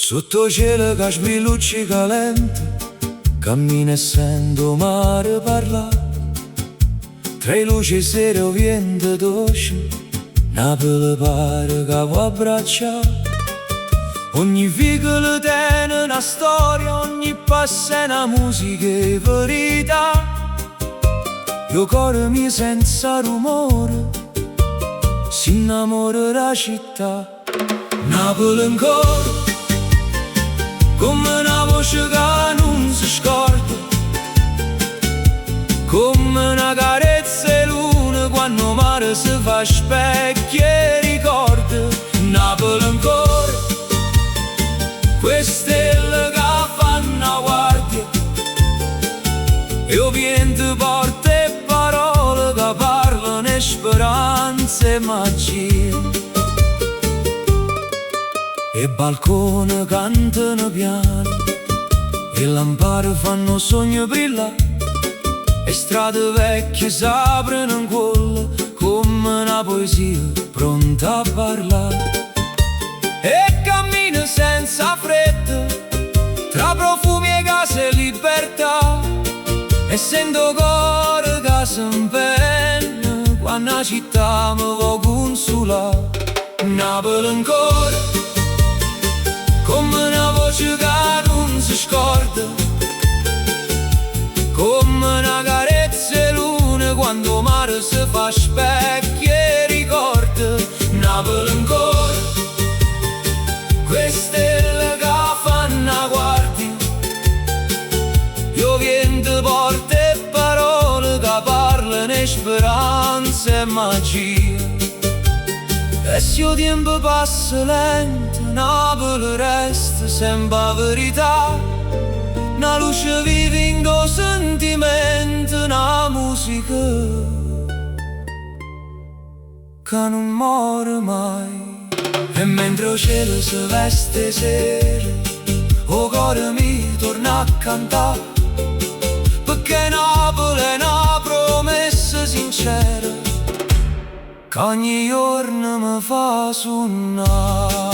Sotto cielo che sbiluccica lento, cammina e sento mare parlare. Tra le luci sera o vento dolce, Napoli pare che vuoi abbracciare. Ogni vicolo tiene una storia, ogni passo è una musica e verità. Io cuore mio senza rumore si innamora della città. Napoli ancora, come una voce che non si scorda, come una carezza e luna quando mare si fa specchio e ricorda. Napoli ancora, quelle stelle che fanno guardia, io vento porta e parole che parlano e speranza e magia. E balconi cantano piano, e lampade fanno sogni brillare, e strade vecchie s'aprono in cuore come una poesia pronta a parlare. E cammino senza fretta tra profumi e case e libertà, e sento cuore che si impenna quando la città mi vuole consolare. Napoli ancora, come una voce che non si scorda, come una carezza e luna quando mare si fa specchio e ricorda. Napoli ancora, quelle stelle che fanno guardia, io vento porta e parole che parlano e speranza e magia. E se il tempo passa lento, Napoli resta sempre verità. Una luce vive in tuo sentimento, una musica che non muore mai. E mentre il cielo si veste sera, o cuore mi torna a cantare, perché Napoli è una promessa sincera che ogni giorno mi fa suonare.